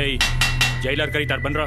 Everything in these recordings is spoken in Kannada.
ಏಯ್ ಜೈಲರ್ ಕರೀತಾರ ಬನ್ರ.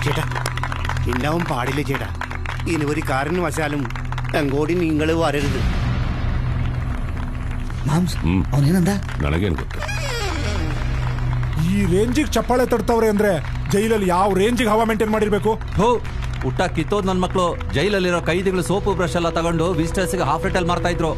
ചേട്ടാ ഉണ്ടാവും പാടില്ല ചേട്ടാ. ഇനി ഒരു കാറിന് വശാലും അങ്ങോട്ട് നിങ്ങൾ വരരുത്. ಅವನೇನಂದ? ನನಗೇನು ಗೊತ್ತು. ಈ ರೇಂಜಿಗೆ ಚಪ್ಪಾಳೆ ತಡ್ತಾವ್ರೆ ಅಂದ್ರೆ ಜೈಲಲ್ಲಿ ಯಾವ ರೇಂಜಿಗೆ ಹವಾ ಮೇಂಟೈನ್ ಮಾಡಿರ್ಬೇಕು. ಊಟ ಕಿತ್ತೋದ್ ನನ್ನ ಮಕ್ಕಳು ಜೈಲಲ್ಲಿರೋ ಕೈದಿಗಳು ಸೋಪು ಬ್ರಷ್ ಎಲ್ಲ ತಗೊಂಡು ವಿಸಿಟರ್ಸ್ಗೆ ಹಾಫ್ ರೇಟಲ್ಲಿ ಮಾರ್ತಾ ಇದ್ರು.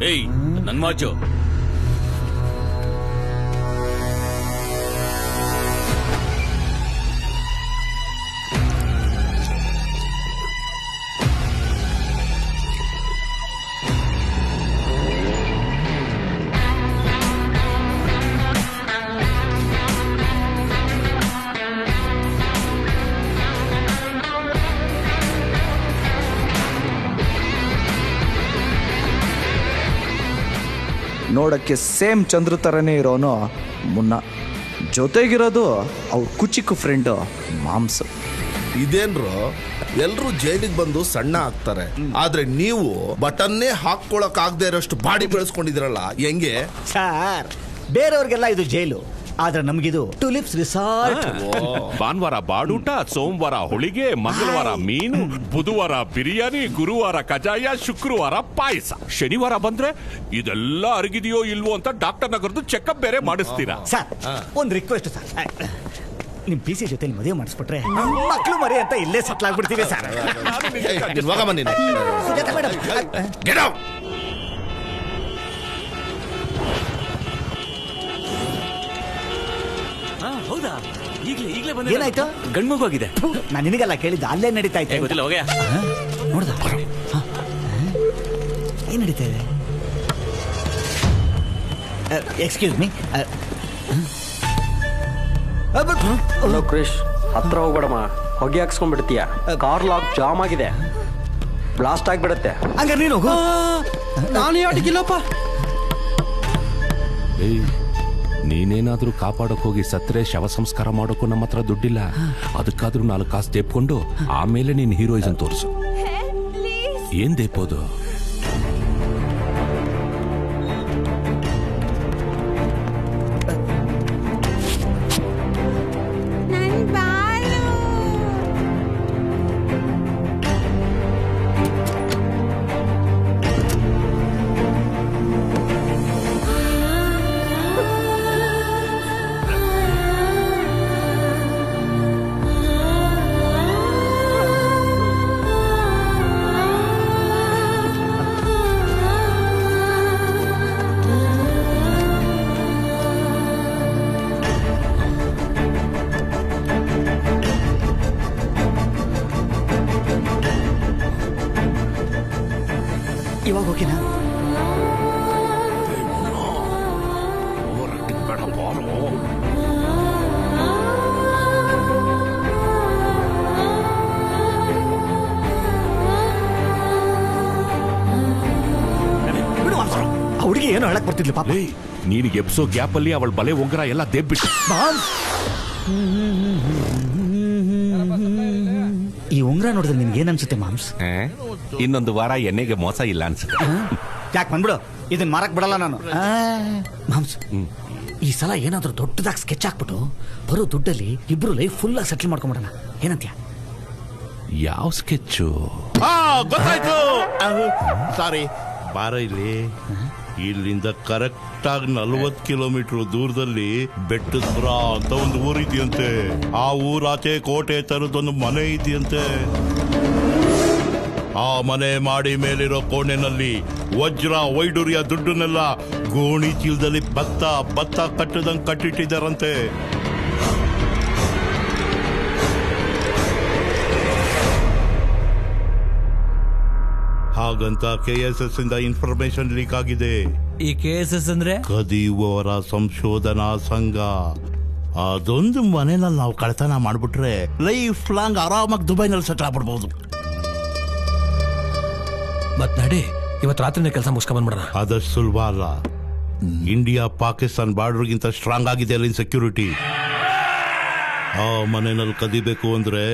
ಏಯ್ ನನ್ ಮಾಚು. ನೋಡಕ್ಕೆ ಸೇಮ್ ಚಂದ್ರ ಥರನೇ ಇರೋನು ಮುನ್ನ, ಜೊತೆಗಿರೋದು ಅವ್ರ ಕುಚಿಕ್ಕು ಫ್ರೆಂಡು ಮಾಂಸ. ಇದೇನ್ರು ಎಲ್ರು ಜೈಲಿಗೆ ಬಂದು ಸಣ್ಣ ಆಗ್ತಾರೆ, ಆದ್ರೆ ನೀವು ಬಟನ್ನೇ ಹಾಕೊಳಕ್ ಆಗದೆ ಇರೋಷ್ಟು ಬಾಡಿ ಬೆಳೆಸ್ಕೊಂಡಿದಿರಲ್ಲ, ಹೆಂಗೆ? ಸರ್, ಬೇರೆಯವ್ರಿಗೆಲ್ಲ ಇದು ಜೈಲು, ಆದ್ರೆ ನಮಗಿದು ಟುಲಿಪ್ಸ್ ರಿಸಾರ್ಟ್. ಭಾನುವಾರ ಬಾಡೂಟ, ಸೋಮವಾರ ಹೋಳಿಗೆ, ಮಂಗಳವಾರ ಮೀನು, ಬುಧವಾರ ಬಿರಿಯಾನಿ, ಗುರುವಾರ ಕಜಾಯ, ಶುಕ್ರವಾರ ಪಾಯಸ. ಶನಿವಾರ ಬಂದ್ರೆ ಇದೆಲ್ಲ ಅರಗಿದೆಯೋ ಇಲ್ವೋ ಅಂತ ಡಾಕ್ಟರ್ನ ಕರೆದು ಚೆಕಪ್ ಬೇರೆ ಮಾಡಿಸ್ತೀರಾ. ಸರ್, ಒಂದು ರಿಕ್ವೆಸ್ಟ್ ಸರ್, ನಿಮ್ ಪಿ ಸಿ ಜೊತೆ ಮದುವೆ ಮಾಡಿಸ್ಬಿಟ್ರೆ ಮಕ್ಳು ಮರಿ ಅಂತ ಇಲ್ಲೇ ಸೆಟ್ಲ್ ಆಗ್ಬಿಡ್ತೀವಿ ಸರ್. ಸುಜಾತ ಮೇಡಮ್, ಹೌದಾ? ಈಗಲೇ ಬಂದ. ಏನಾಯ್ತು? ಗಂಡ್ಮಗು ಆಗಿದೆ. ನಾನು ನಿನಗೆಲ್ಲ ಕೇಳಿದ್ದು ಅಲ್ಲೇ ನಡೀತಾ ಇತ್ತು. ಗೊತ್ತಿಲ್ಲ, ಹೋಗ್ಯಾ? ನೋಡ್ದ ಏನ್ ನಡೀತಾ ಇದೆ? Excuse me. ಹಲೋ ಕ್ರಿಶ್, ಹತ್ರ ಹೋಗ್ಬೇಡಮ್ಮ, ಹೊಗೆ ಹಾಕ್ಸ್ಕೊಂಡ್ಬಿಡ್ತೀಯ. ಕಾರ್ ಲಾಕ್ ಜಾಮ್ ಆಗಿದೆ, ಬ್ಲಾಸ್ಟ್ ಆಗಿಬಿಡತ್ತೆ. ಹಂಗಾರೆ ನೀನು ಹೋಗು. ನಾನು ಯಾಟಿಗಿಲ್ಲಪ್ಪ. ನೀನೇನಾದ್ರೂ ಕಾಪಾಡಕ್ ಹೋಗಿ ಸತ್ರೆ ಶವ ಸಂಸ್ಕಾರ ಮಾಡೋಕ್ಕೂ ನಮ್ಮ ಹತ್ರ ದುಡ್ಡಿಲ್ಲ. ಅದಕ್ಕಾದ್ರೂ 4 ಕಾಸು ದೇಪ್ಕೊಂಡು ಆಮೇಲೆ ನೀನ್ ಹೀರೋಯಿಸನ್ ತೋರಿಸು. ಏನ್ ದೇಪೋದು? ಇವಾಗ ಓಕೆನಾ? ಹುಡುಗಿ ಏನು ಹೇಳಕ್ ಬರ್ತಿದ್ಲು ಪಾಪ. ನೀನಿಗೆ ಎಬ್ಸೋ ಗ್ಯಾಪ್ ಅಲ್ಲಿ ಅವಳ ಬಲೆ ಉಂಗುರ ಎಲ್ಲ ದೇಬ್ಬಿಟ್ಟು. ಈ ಉಂಗ್ರ ನೋಡಿದ್ರೆ ನಿನ್ಗೆ ಏನ್ ಅನ್ಸುತ್ತೆ ಮಾಮ್ಸ್? ಇನ್ನೊಂದು ವಾರ ಎಣ್ಣೆಗೆ ಮೋಸ ಇಲ್ಲ ಅನ್ಸುತ್ತೆ. ಯಾಕೆ ಬಂದ್ಬಿಡು, ಇದನ್ನ ಮಾರಕ್ ಬಿಡಲ್ಲ ನಾನು. ಮಾಮ್ಸ್, ಈ ಸಲ ಏನಾದ್ರೂ ದೊಡ್ಡದಾಗಿ ಸ್ಕೆಚ್ ಹಾಕ್ಬಿಟ್ಟು ಬರೋ ದುಡ್ಡಲ್ಲಿ ಇಬ್ರು ಲೈಫ್ ಫುಲ್ ಆಗಿ ಸೆಟ್ಲ್ ಮಾಡ್ಕೊಂಡ್ಬಿಡೋಣ. ಏನಂತ್ಯ? ಯಾವ ಸ್ಕೆಚ್ಚು? ಗೊತ್ತಾಯ್ತು. ಸಾರಿ, ಬಾರ ಇಲ್ಲಿ. ಇಲ್ಲಿಂದ ಕರೆಕ್ಟ್ ಆಗಿ 40 ಕಿಲೋಮೀಟರ್ ದೂರದಲ್ಲಿ ಬೆಟ್ಟದ ಅಂತ ಒಂದು ಊರಿದೆಯಂತೆ. ಆ ಊರಾಚೆ ಕೋಟೆ ತರದೊಂದು ಮನೆ ಇದೆಯಂತೆ. ಆ ಮನೆ ಮಾಡಿ ಮೇಲಿರೋ ಕೋಣೆನಲ್ಲಿ ವಜ್ರ ವೈಡೂರ್ಯ ದುಡ್ಡನ್ನೆಲ್ಲ ಗೋಣಿ ಚೀಲದಲ್ಲಿ ಭತ್ತ ಕಟ್ಟದಂಗ್ ಕಟ್ಟಿಟ್ಟಿದ್ದಾರಂತೆ. ಹಾಗಂತ KSS ಇಂದ ಇನ್ಫಾರ್ಮೇಶನ್ ಲೀಕ್ ಆಗಿದೆ. ಈ KSS ಅಂದ್ರೆ ಕದಿಯುವವರ ಸಂಶೋಧನಾ ಸಂಘ. ಅದೊಂದು ಮನೆನಲ್ಲಿ ನಾವು ಕಳ್ತನ ಮಾಡ್ಬಿಟ್ರೆ ಲೈಫ್ ಲಾಂಗ್ ಆರಾಮಾಗಿ ದುಬೈನಲ್ಲಿ ಸೆಟ್ಲ್ ಆಗ್ಬಿಡ್ಬೋದು. ಮತ್ ನಡಿ ಇವತ್ತು ರಾತ್ರಿನೇ ಕೆಲಸ ಮುಗಿಸ್ಕೊಂಡ್ ಬಂದ್ಬಿಡೋಣ. ಅದಷ್ಟು ಸುಲಭ ಅಲ್ಲ. ಇಂಡಿಯಾ ಪಾಕಿಸ್ತಾನ್ ಬಾರ್ಡರ್ಗಿಂತ ಸ್ಟ್ರಾಂಗ್ ಆಗಿದೆ ಅಲ್ಲಿ ಸೆಕ್ಯೂರಿಟಿ. ಆ ಮನೆಯಲ್ಲಿ ಕದಿಬೇಕು ಅಂದ್ರೆ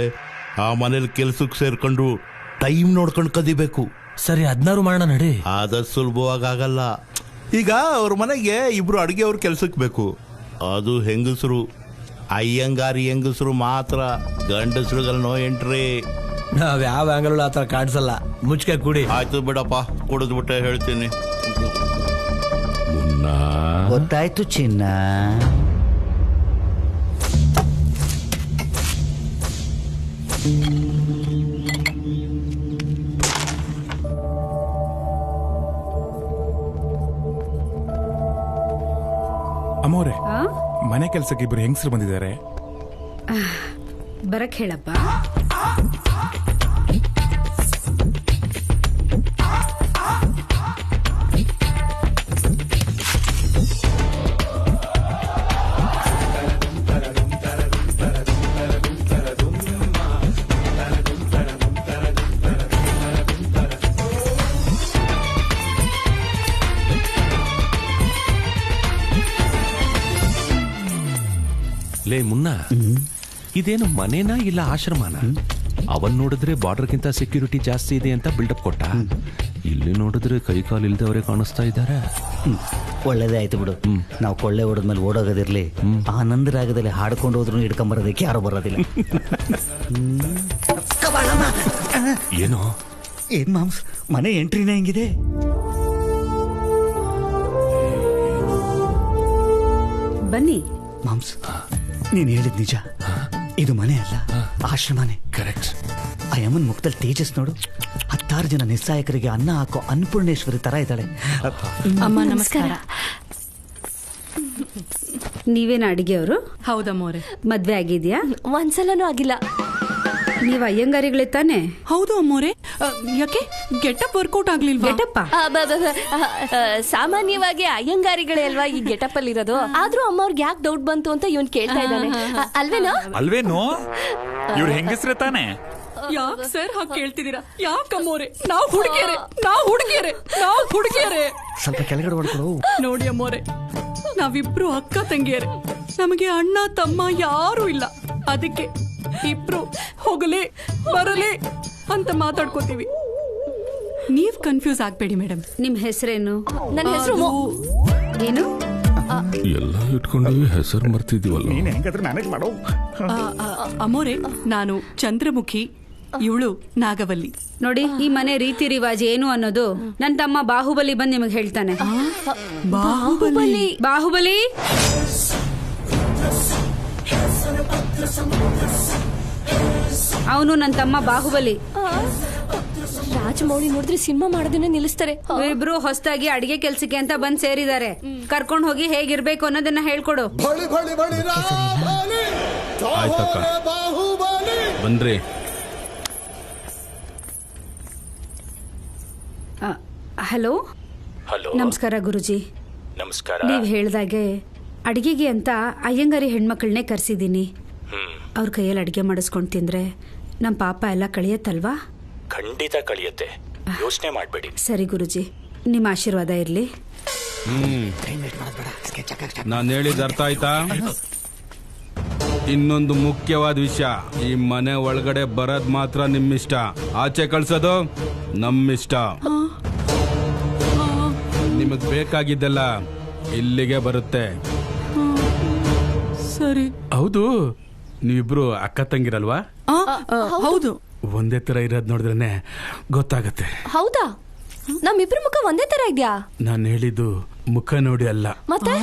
ಆ ಮನೇಲಿ ಕೆಲ್ಸಕ್ಕೆ ಸೇರ್ಕೊಂಡು ಟೈಮ್ ನೋಡ್ಕೊಂಡು ಕದಿಬೇಕು. ಸರಿ 16 ಮಾಡೋಣ ನಡಿ. ಅದಷ್ಟು ಸುಲಭವಾಗಿ ಆಗಲ್ಲ. ಈಗ ಅವ್ರ ಮನೆಗೆ ಇಬ್ರು ಅಡಿಗೆ ಅವ್ರ ಕೆಲ್ಸಕ್ಕೆ ಬೇಕು. ಅದು ಹೆಂಗಸರು, ಅಯ್ಯಂಗಾರಿ ಹೆಂಗಸರು ಮಾತ್ರ. ಗಂಡಸರುಗಳು ನೋ ಎಂಟ್ರಿ. ನಾವ್ ಯಾವ ಆಂಗಲ್ ಆತರ ಕಾಣಿಸಲ್ಲ. ಮುಚ್ಕೆ ಕುಡಿ. ಆಯ್ತು ಬಿಡಪ್ಪ, ಕುಡಿದ್ಬಿಟ್ಟೆ ಹೇಳ್ತೀನಿ. ಗೊತ್ತಾಯ್ತು ಚಿನ್ನ. ಅಮ್ಮೋರೆ, ಮನೆ ಕೆಲ್ಸಕ್ಕೆ ಇಬ್ರು ಹೆಂಗಸರು ಬಂದಿದ್ದಾರೆ. ಬರಕ್ ಹೇಳಪ್ಪ. ಲೇ ಮುನ್ನ, ಇದೇನು ಮನೇನಾ ಇಲ್ಲ ಆಶ್ರಮನ? ಅವನ್ ನೋಡಿದ್ರೆ ಬಾರ್ಡರ್ಗಿಂತ ಸೆಕ್ಯೂರಿಟಿ ಜಾಸ್ತಿ ಇದೆ ಅಂತ ಬಿಲ್ಡಪ್ ಕೊಟ್ಟ. ಇಲ್ಲಿ ನೋಡಿದ್ರೆ ಕೈ ಕಾಲು ಇಲ್ದವರೇ ಕಾಣಿಸ್ತಾ ಇದ್ದಾರೆ. ಒಳ್ಳೇದೇ ಆಯ್ತು ಬಿಡು. ನಾವು ಕೊಳ್ಳೆ ಹೊಡೆದ್ಮೇಲೆ ಓಡೋಗೋದಿರ್ಲಿ. ಆನಂದ ರಾಗದಲ್ಲಿ ಹಾಡ್ಕೊಂಡು ಹೋದ್ರು ಹಿಡ್ಕೊಂಬರೋದಕ್ಕೆ ಯಾರು ಬರೋದಿಲ್ಲ. ಏನೋ ಏನ್ ಮಾಮ್ಸ್, ಮನೆ ಎಂಟ್ರಿನ ಹೆಂಗಿದೆ? ಬನ್ನಿ ಮಾಮ್ಸ್, ನೀನ್ ಹೇಳಿದ್ ನಿಜ. ಇದು ಮನೆ ಅಲ್ಲ, ಆಶ್ರಮನೇ. ಕರೆಕ್ಟ್. ಆ ಯಮನ್ ಮುಖದಲ್ಲಿ ತೇಜಸ್ ನೋಡು. 16 ಜನ ನಿಸ್ಸಾಯಕರಿಗೆ ಅನ್ನ ಹಾಕೋ ಅನ್ನಪೂರ್ಣೇಶ್ವರಿ ತರ ಇದ್ದಾಳೆ. ಅಮ್ಮ ನಮಸ್ಕಾರ. ನೀವೇನ ಅಡಿಗೆ ಅವರು? ಹೌದಮ್ಮೋರೆ. ಮದ್ವೆ ಆಗಿದ್ಯಾ? ಒಂದ್ಸಲನೂ ಆಗಿಲ್ಲ. ನೀವ್ ಅಯ್ಯಂಗಾರಿಗಳೇ ತಾನೆ? ಹೌದು ಅಮ್ಮೋರೆ. ಯಾಕೆ ಗೆಟಪ್ ವರ್ಕೌಟ್ ಆಗ್ಲಿಲ್ವಾ? ಗೆಟಪ್ಪ ಸಾಮಾನ್ಯವಾಗಿ ಅಯ್ಯಂಗಾರಿಗಳೇ ಅಲ್ವಾ ಈ ಗೆಟಪ್ ಅಲ್ಲಿ ಇರೋದು. ಆದ್ರೂ ಅಮ್ಮವ್ರಿಗೆ ಯಾಕೆ ಡೌಟ್ ಬಂತು ಅಂತ ಇವನ್ ಕೇಳ್ತಾ ಇದ್ದಾನೆ. ಅಲ್ವೇನೋ? ಇವ್ರ ಹೆಂಗಸ್ರೆ ತಾನೆ? ಯಾಕೆ ಸರ್ ಹಾಗೆ ಕೇಳ್ತಿದ್ದೀರಾ? ಯಾಕಮ್ಮೋರೆ, ನಾವು ಹುಡುಗಿಯರೇ. ಸ್ವಲ್ಪ ಕೆಳಗಡೆ ಹೊಡ್ಕೊಡು. ನೋಡಿ ಅಮ್ಮೋರೆ, ನಾವಿಬ್ರು ಅಕ್ಕ ತಂಗಿಯರೇ. ನಮಗೆ ಅಣ್ಣ ತಮ್ಮ ಯಾರು ಇಲ್ಲ. ಅದಕ್ಕೆ ಇಬ್ರು ಹೋಗಲೇ ಬರಲೇ ಅಂತ ಮಾತಾಡ್ಕೋತೀವಿ. ನೀವ್ ಕನ್ಫ್ಯೂಸ್ ಆಗ್ಬೇಡಿ ಮೇಡಮ್. ನಿಮ್ ಹೆಸರೇನು? ನನ್ನ ಹೆಸರು ಏನು? ಎಲ್ಲ ಇಟ್ಕೊಂಡು ಹೆಸರು ಮರ್ತಿದೀವಲ್ಲ. ಮ್ಯಾನೇಜ್ ಮಾಡೋ. ಅಮ್ಮೋರೆ, ನಾನು ಚಂದ್ರಮುಖಿ, ಇವಳು ನಾಗವಲ್ಲಿ. ನೋಡಿ, ಈ ಮನೆ ರೀತಿ ರಿವಾಜ್ ಏನು ಅನ್ನೋದು ನನ್ನ ತಮ್ಮ ಬಾಹುಬಲಿ ಬಂದ್ ನಿಮಗೆ ಹೇಳ್ತಾನೆ. ಬಾಹುಬಲಿ ಅವನು ನನ್ನ ತಮ್ಮ ಬಾಹುಬಲಿ. ರಾಜಮೌಳಿ ನೋಡಿದ್ರೆ ಸಿನಿಮಾ ಮಾಡೋದನ್ನ ನಿಲ್ಲಿಸ್ತಾರೆ. ಇಬ್ರು ಹೊಸದಾಗಿ ಅಡಿಗೆ ಕೆಲ್ಸಕ್ಕೆ ಅಂತ ಬಂದ್ ಸೇರಿದ್ದಾರೆ. ಕರ್ಕೊಂಡು ಹೋಗಿ ಹೇಗಿರ್ಬೇಕು ಅನ್ನೋದನ್ನ ಹೇಳ್ಕೊಡು. ಬಂದ್ರಿ. ಹಲೋ. ನಮಸ್ಕಾರ ಗುರುಜಿ. ನಮಸ್ಕಾರ. ನೀವ್ ಹೇಳ್ದಾಗೆ ಅಡಿಗೆಗೆ ಅಂತ ಅಯ್ಯಂಗಾರಿ ಹೆಣ್ಮಕ್ಳನ್ನೇ ಕರ್ಸಿದೀನಿ. ಅವ್ರ ಕೈಯಲ್ಲಿ ಅಡಿಗೆ ಮಾಡಿಸ್ಕೊಂಡು ತಿಂದ್ರೆ ನಮ್ ಪಾಪ ಎಲ್ಲ ಕಳಿಯತ್ತಲ್ವಾ? ಖಂಡಿತ ಕಳಿಯತ್ತೆ, ಯೋಚನೆ ಮಾಡಬೇಡಿ. ಸರಿ ಗುರುಜಿ, ನಿಮ್ಮ ಆಶೀರ್ವಾದ ಇರ್ಲಿ. ನಾನು ಹೇಳಿದ ಅರ್ಥ ಆಯ್ತಾ? ಇನ್ನೊಂದು ಮುಖ್ಯವಾದ ವಿಷಯ, ಈ ಮನೆ ಒಳಗಡೆ ಬರೋದ್ ಮಾತ್ರ ನಿಮ್ಮಿಷ್ಟ, ಆಚೆ ಕಳ್ಸೋದು ನಮ್ಮಿಷ್ಟ. ನಿಮಗ್ ಬೇಕಾಗಿದ್ದೆಲ್ಲ ಇಲ್ಲಿಗೆ ಬರುತ್ತೆ. ಸರಿ. ಹೌದು, ನೀವಿಬ್ರು ಅಕ್ಕ ತಂಗಿರಲ್ವಾ? ಹೌದು. ಒಂದೇ ತರ ಇರೋದ್ ನೋಡಿದ್ರೆ ಗೊತ್ತಾಗತ್ತೆ. ಹೌದಾ? ನಮ್ಮಿಬ್ರು ಮುಖ ಒಂದೇ ತರ ಇದ್ಯಾ? ನಾನು ಹೇಳಿದ್ದು ಮುಖ ನೋಡಿ ಅಲ್ಲ. ಮತ್ತೆ